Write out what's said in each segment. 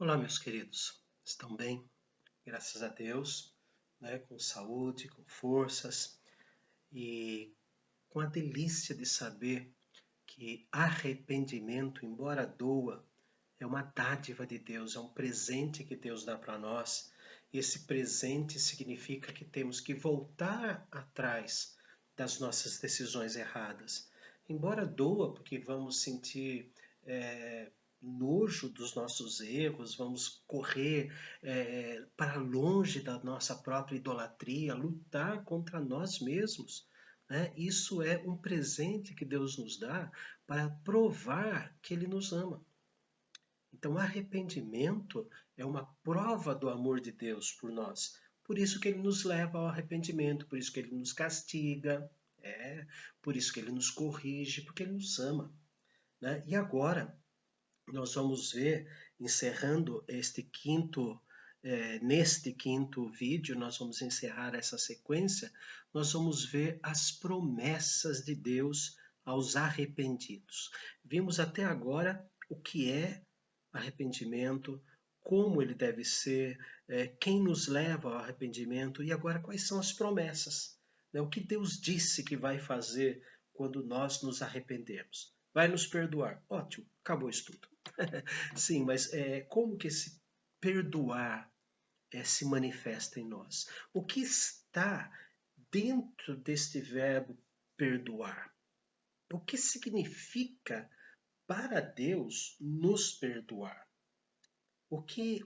Olá, meus queridos. Estão bem? Graças a Deus, né? Com saúde, com forças e com a delícia de saber que arrependimento, embora doa, é uma dádiva de Deus, é um presente que Deus dá para nós. E esse presente significa que temos que voltar atrás das nossas decisões erradas. Embora doa, porque vamos sentir nojo dos nossos erros, vamos correr para longe da nossa própria idolatria, lutar contra nós mesmos. Né? Isso é um presente que Deus nos dá para provar que Ele nos ama. Então, arrependimento é uma prova do amor de Deus por nós. Por isso que Ele nos leva ao arrependimento, por isso que Ele nos castiga, por isso que Ele nos corrige, porque Ele nos ama. Né? E agora, nós vamos ver, encerrando neste quinto vídeo, nós vamos encerrar essa sequência, nós vamos ver as promessas de Deus aos arrependidos. Vimos até agora o que é arrependimento, como ele deve ser, quem nos leva ao arrependimento e agora quais são as promessas. Né? O que Deus disse que vai fazer quando nós nos arrependermos. Vai nos perdoar. Ótimo, acabou isso tudo. Sim, mas como que esse perdoar se manifesta em nós? O que está dentro deste verbo perdoar? O que significa para Deus nos perdoar?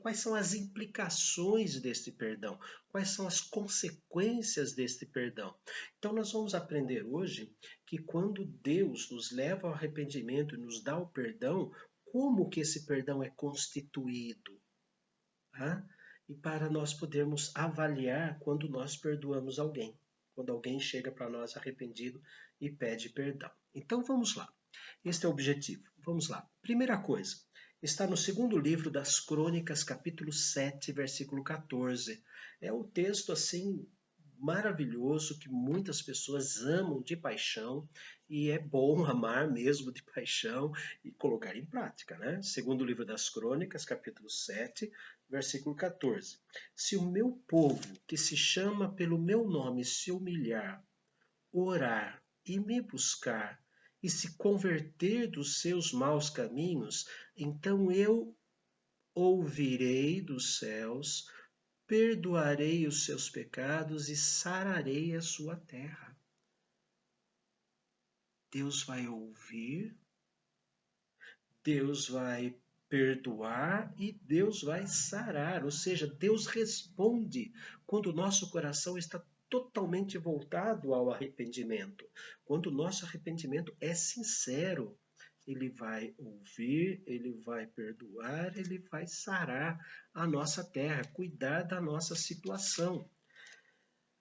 Quais são as implicações deste perdão? Quais são as consequências deste perdão? Então nós vamos aprender hoje que quando Deus nos leva ao arrependimento e nos dá o perdão, como que esse perdão é constituído? Tá? E para nós podermos avaliar quando nós perdoamos alguém, quando alguém chega para nós arrependido e pede perdão. Então vamos lá. Este é o objetivo. Vamos lá. Primeira coisa, está no segundo livro das Crônicas, capítulo 7, versículo 14. É um texto assim maravilhoso que muitas pessoas amam de paixão e é bom amar mesmo de paixão e colocar em prática, né? Segundo livro das Crônicas, capítulo 7, versículo 14. Se o meu povo, que se chama pelo meu nome, se humilhar, orar e me buscar e se converter dos seus maus caminhos, então eu ouvirei dos céus, perdoarei os seus pecados e sararei a sua terra. Deus vai ouvir, Deus vai perdoar e Deus vai sarar, ou seja, Deus responde quando o nosso coração está totalmente voltado ao arrependimento. Quando o nosso arrependimento é sincero, ele vai ouvir, ele vai perdoar, ele vai sarar a nossa terra, cuidar da nossa situação.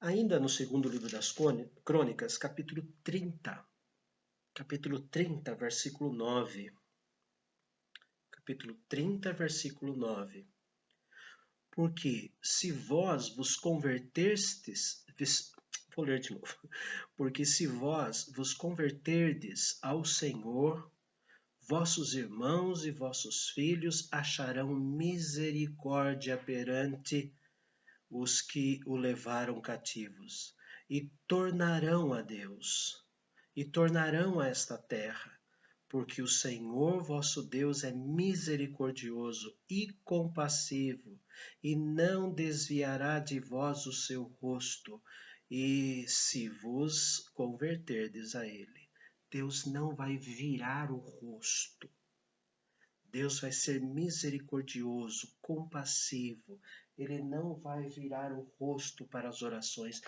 Ainda no segundo livro das Crônicas, capítulo 30, versículo 9. Capítulo 30, versículo 9. Porque se vós vos convertestes, vou ler de novo. Porque se vós vos converterdes ao Senhor, vossos irmãos e vossos filhos acharão misericórdia perante os que o levaram cativos, e tornarão a Deus, e tornarão a esta terra, porque o Senhor vosso Deus é misericordioso e compassivo, e não desviará de vós o seu rosto, e se vos converterdes a ele. Deus não vai virar o rosto. Deus vai ser misericordioso, compassivo. Ele não vai virar o rosto para as orações,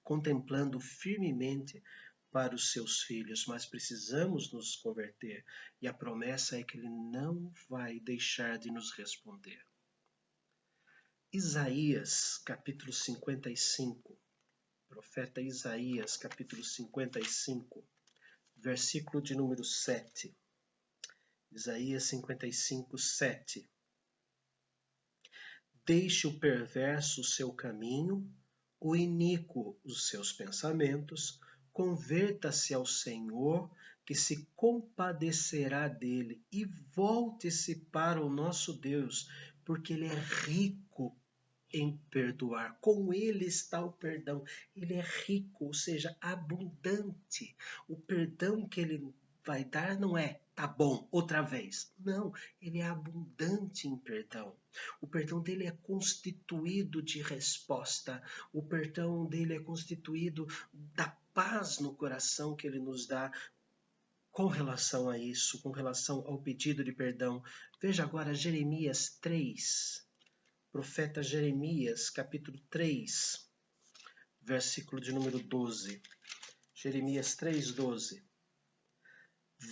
contemplando firmemente para os seus filhos, mas precisamos nos converter e a promessa é que ele não vai deixar de nos responder. Isaías, capítulo 55, profeta Isaías, capítulo 55, versículo de número 7. Isaías 55, 7. Deixe o perverso o seu caminho, o iníquo os seus pensamentos, converta-se ao Senhor, que se compadecerá dele e volte-se para o nosso Deus, porque ele é rico em perdoar. Com ele está o perdão. Ele é rico, ou seja, abundante. O perdão que ele vai dar não é tá bom, outra vez. Não, ele é abundante em perdão. O perdão dele é constituído de resposta. O perdão dele é constituído da paz no coração que ele nos dá com relação a isso, com relação ao pedido de perdão. Veja agora Jeremias 3. Profeta Jeremias, capítulo 3, versículo de número 12. Jeremias 3, 12.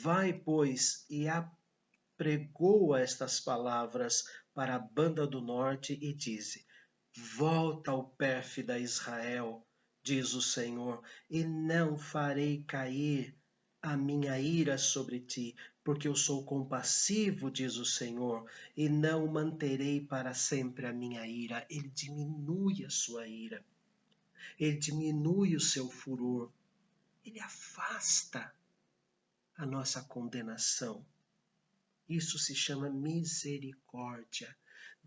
Vai, pois, e apregoa estas palavras para a banda do norte e dize: volta ao pérfida Israel, diz o Senhor, e não farei cair a minha ira sobre ti, porque eu sou compassivo, diz o Senhor, e não manterei para sempre a minha ira. Ele diminui a sua ira, ele diminui o seu furor, ele afasta a nossa condenação. Isso se chama misericórdia.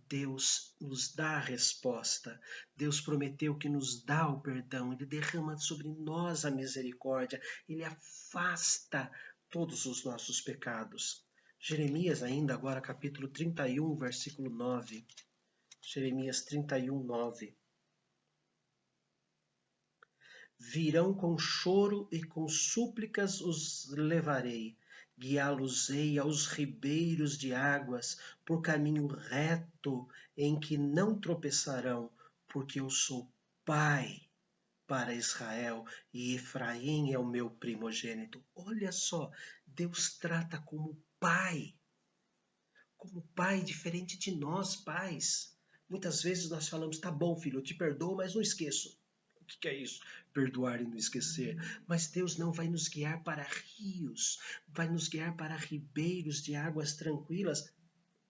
Deus nos dá a resposta. Deus prometeu que nos dá o perdão. Ele derrama sobre nós a misericórdia. Ele afasta todos os nossos pecados. Jeremias ainda, agora capítulo 31, versículo 9. Jeremias 31, 9. Virão com choro e com súplicas os levarei, guiá-los-ei aos ribeiros de águas, por caminho reto em que não tropeçarão, porque eu sou pai para Israel e Efraim é o meu primogênito. Olha só, Deus trata como pai diferente de nós, pais. Muitas vezes nós falamos, tá bom, filho, eu te perdoo, mas não esqueço. O que é isso? Perdoar e não esquecer. Mas Deus não vai nos guiar para rios, vai nos guiar para ribeiros de águas tranquilas.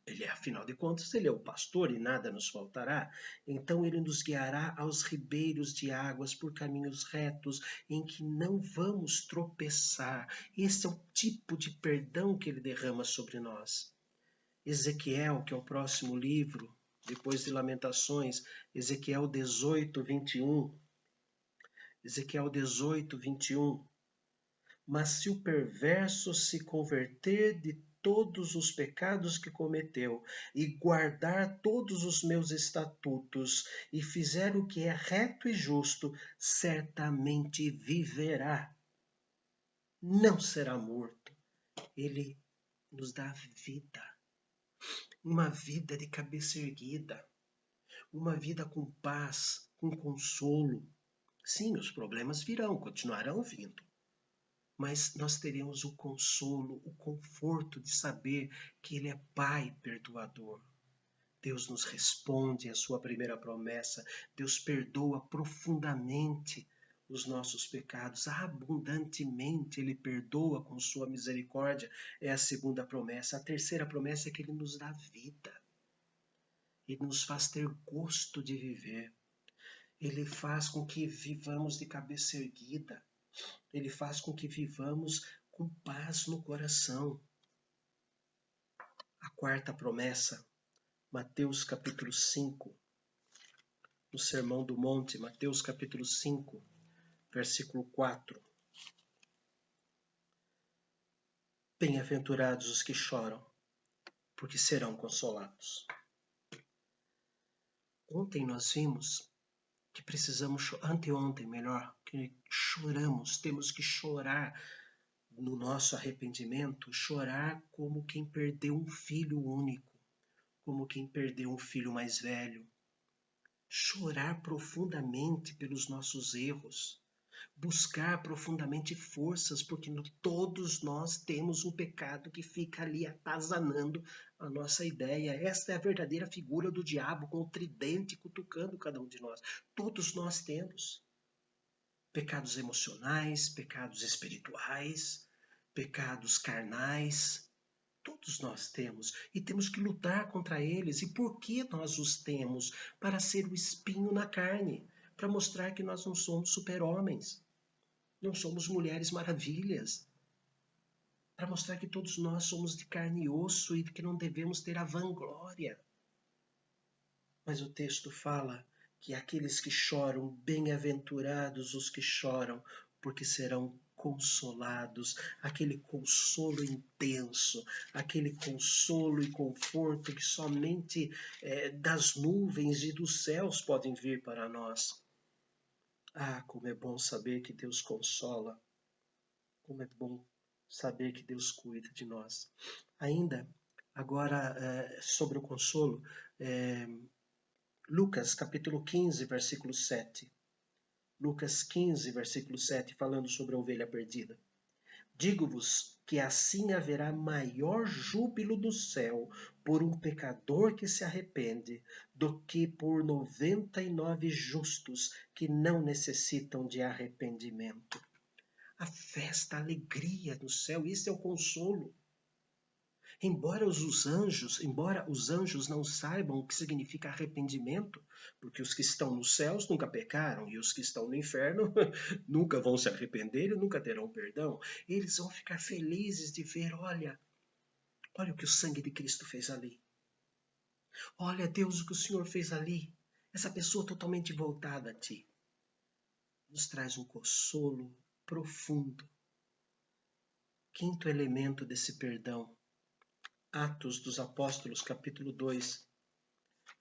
Ele, afinal de contas, ele é o pastor e nada nos faltará. Então ele nos guiará aos ribeiros de águas por caminhos retos em que não vamos tropeçar. Esse é o tipo de perdão que ele derrama sobre nós. Ezequiel, que é o próximo livro, depois de Lamentações, Ezequiel 18, 21. Ezequiel 18, 21. Mas se o perverso se converter de todos os pecados que cometeu e guardar todos os meus estatutos e fizer o que é reto e justo, certamente viverá. Não será morto. Ele nos dá vida. Uma vida de cabeça erguida. Uma vida com paz, com consolo. Sim, os problemas virão, continuarão vindo. Mas nós teremos o consolo, o conforto de saber que Ele é Pai perdoador. Deus nos responde à sua primeira promessa. Deus perdoa profundamente os nossos pecados. Abundantemente Ele perdoa com sua misericórdia. É a segunda promessa. A terceira promessa é que Ele nos dá vida. Ele nos faz ter gosto de viver. Ele faz com que vivamos de cabeça erguida. Ele faz com que vivamos com paz no coração. A quarta promessa, Mateus capítulo 5, no Sermão do Monte, Mateus capítulo 5, versículo 4. Bem-aventurados os que choram, porque serão consolados. Ontem nós vimos que precisamos, anteontem melhor, que choramos, temos que chorar no nosso arrependimento, chorar como quem perdeu um filho único, como quem perdeu um filho mais velho. Chorar profundamente pelos nossos erros, buscar profundamente forças, porque todos nós temos um pecado que fica ali atazanando a nossa ideia. Esta é a verdadeira figura do diabo, com o tridente cutucando cada um de nós. Todos nós temos pecados emocionais, pecados espirituais, pecados carnais. Todos nós temos e temos que lutar contra eles. E por que nós os temos? Para ser o espinho na carne, para mostrar que nós não somos super-homens, não somos mulheres maravilhas. para mostrar que todos nós somos de carne e osso e que não devemos ter a vanglória. Mas o texto fala que aqueles que choram, bem-aventurados os que choram, porque serão consolados, aquele consolo intenso, aquele consolo e conforto que somente das nuvens e dos céus podem vir para nós. Ah, como é bom saber que Deus consola, como é bom saber que Deus cuida de nós. Ainda, agora, sobre o consolo, Lucas capítulo 15, versículo 7. Lucas 15, versículo 7, falando sobre a ovelha perdida. Digo-vos que assim haverá maior júbilo do céu por um pecador que se arrepende do que por 99 justos que não necessitam de arrependimento. A festa, a alegria no céu, isso é o consolo. Embora os anjos não saibam o que significa arrependimento, porque os que estão nos céus nunca pecaram e os que estão no inferno nunca vão se arrepender e nunca terão perdão, eles vão ficar felizes de ver, olha o que o sangue de Cristo fez ali. Olha, Deus, o que o Senhor fez ali. Essa pessoa totalmente voltada a Ti. Nos traz um consolo profundo. Quinto elemento desse perdão. Atos dos Apóstolos, capítulo 2,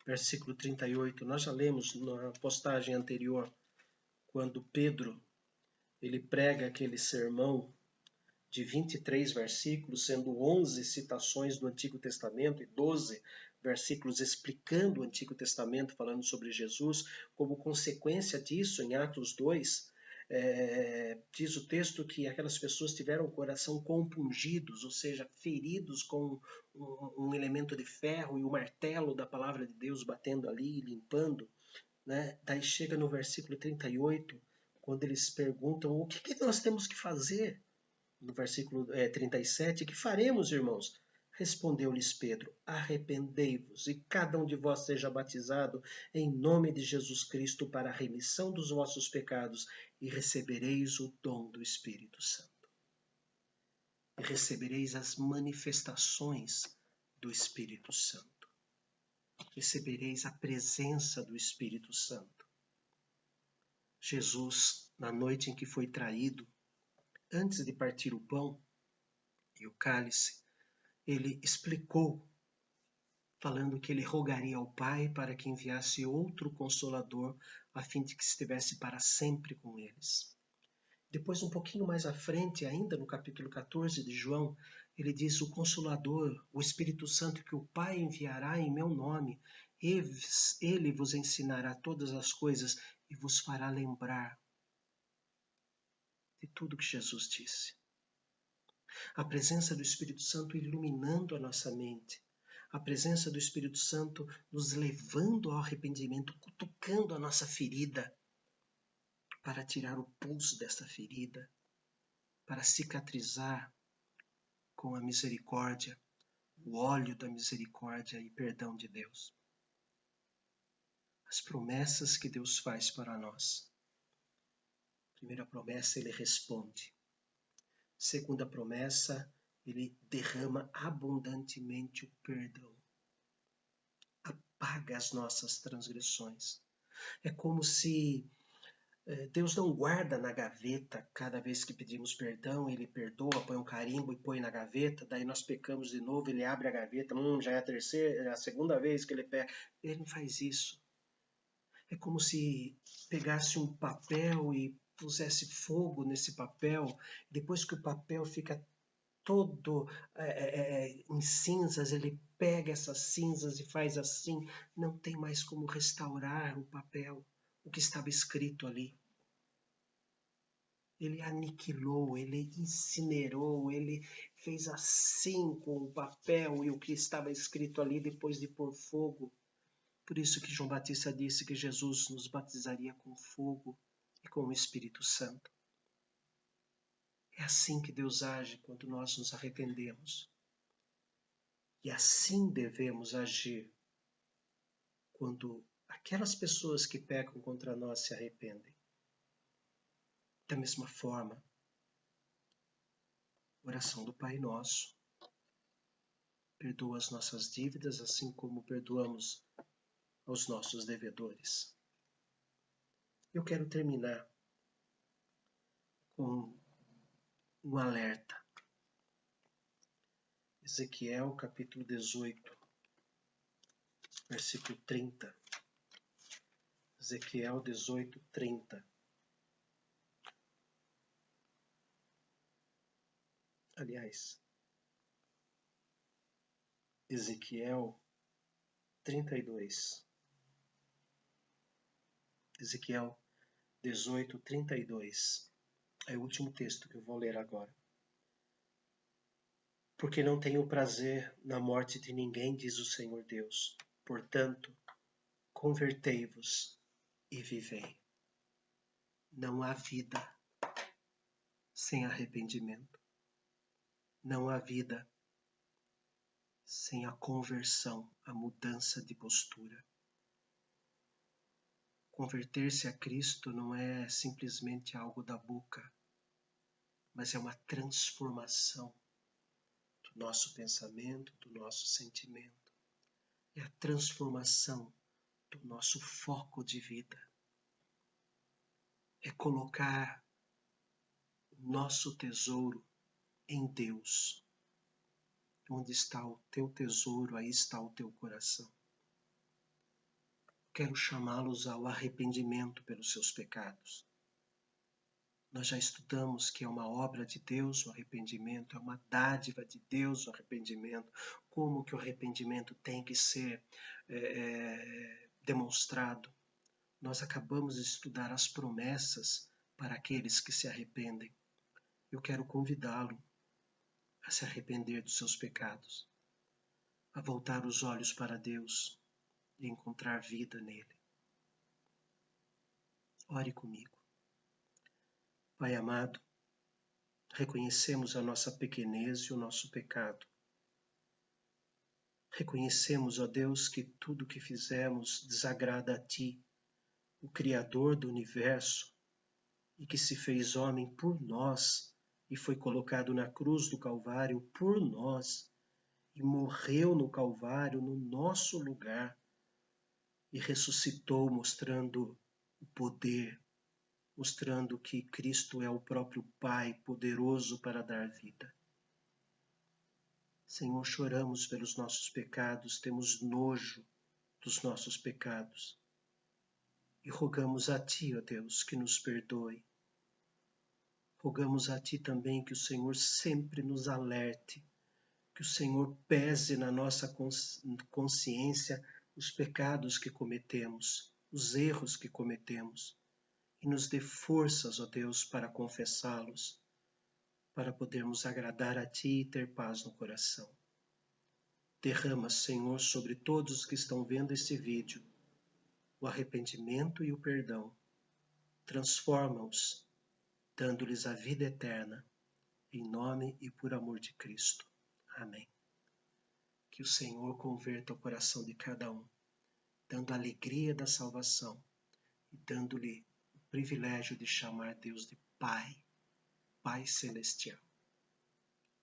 versículo 38. Nós já lemos na postagem anterior, quando Pedro ele prega aquele sermão de 23 versículos, sendo 11 citações do Antigo Testamento e 12 versículos explicando o Antigo Testamento, falando sobre Jesus. Como consequência disso, em Atos 2, diz o texto que aquelas pessoas tiveram o coração compungidos, ou seja, feridos com um elemento de ferro e o martelo da palavra de Deus batendo ali, limpando. Né? Daí chega no versículo 38, quando eles perguntam o que nós temos que fazer. No versículo 37, que faremos, irmãos? Respondeu-lhes Pedro, arrependei-vos e cada um de vós seja batizado em nome de Jesus Cristo para a remissão dos vossos pecados e recebereis o dom do Espírito Santo. E recebereis as manifestações do Espírito Santo. Recebereis a presença do Espírito Santo. Jesus, na noite em que foi traído, antes de partir o pão e o cálice, ele explicou, falando que ele rogaria ao Pai para que enviasse outro Consolador, a fim de que estivesse para sempre com eles. Depois, um pouquinho mais à frente, ainda no capítulo 14 de João, ele diz, o Consolador, o Espírito Santo que o Pai enviará em meu nome, ele vos ensinará todas as coisas e vos fará lembrar de tudo que Jesus disse. A presença do Espírito Santo iluminando a nossa mente. A presença do Espírito Santo nos levando ao arrependimento, cutucando a nossa ferida, para tirar o pulso dessa ferida, para cicatrizar com a misericórdia, o óleo da misericórdia e perdão de Deus. As promessas que Deus faz para nós. Primeira promessa, Ele responde. Segunda promessa, Ele derrama abundantemente o perdão. Apaga as nossas transgressões. É como se Deus não guarda na gaveta cada vez que pedimos perdão, Ele perdoa, põe um carimbo e põe na gaveta, daí nós pecamos de novo, Ele abre a gaveta, já é a terceira, é a segunda vez que Ele pega. Ele não faz isso. É como se pegasse um papel e pusesse fogo nesse papel, depois que o papel fica todo em cinzas, ele pega essas cinzas e faz assim, não tem mais como restaurar o papel, o que estava escrito ali. Ele aniquilou, ele incinerou, ele fez assim com o papel e o que estava escrito ali depois de pôr fogo. Por isso que João Batista disse que Jesus nos batizaria com fogo e com o Espírito Santo. É assim que Deus age quando nós nos arrependemos. E assim devemos agir quando aquelas pessoas que pecam contra nós se arrependem. Da mesma forma, Oração do Pai Nosso. Perdoa as nossas dívidas, assim como perdoamos aos nossos devedores. Eu quero terminar com um alerta. Ezequiel, capítulo 18, versículo 30. Ezequiel 18, 30. Aliás, Ezequiel 32. Ezequiel 18, 32. É o último texto que eu vou ler agora. Porque não tenho prazer na morte de ninguém, diz o Senhor Deus. Portanto, convertei-vos e vivei. Não há vida sem arrependimento. Não há vida sem a conversão, a mudança de postura. Converter-se a Cristo não é simplesmente algo da boca, mas é uma transformação do nosso pensamento, do nosso sentimento. É a transformação do nosso foco de vida. É colocar o nosso tesouro em Deus. Onde está o teu tesouro, aí está o teu coração. Quero chamá-los ao arrependimento pelos seus pecados. Nós já estudamos que é uma obra de Deus o arrependimento, é uma dádiva de Deus o arrependimento, como que o arrependimento tem que ser demonstrado. Nós acabamos de estudar as promessas para aqueles que se arrependem. Eu quero convidá-lo a se arrepender dos seus pecados, a voltar os olhos para Deus e encontrar vida nele. Ore comigo. Pai amado, reconhecemos a nossa pequenez e o nosso pecado. Reconhecemos, ó Deus, que tudo que fizemos desagrada a Ti, o Criador do Universo, e que se fez homem por nós e foi colocado na cruz do Calvário por nós e morreu no Calvário no nosso lugar e ressuscitou mostrando o poder, mostrando que Cristo é o próprio Pai poderoso para dar vida. Senhor, choramos pelos nossos pecados, temos nojo dos nossos pecados e rogamos a Ti, ó Deus, que nos perdoe. Rogamos a Ti também que o Senhor sempre nos alerte, que o Senhor pese na nossa consciência os pecados que cometemos, os erros que cometemos, e nos dê forças, ó Deus, para confessá-los, para podermos agradar a Ti e ter paz no coração. Derrama, Senhor, sobre todos que estão vendo esse vídeo, o arrependimento e o perdão. Transforma-os, dando-lhes a vida eterna, em nome e por amor de Cristo. Amém. Que o Senhor converta o coração de cada um, dando a alegria da salvação e dando-lhe o privilégio de chamar Deus de Pai, Pai Celestial.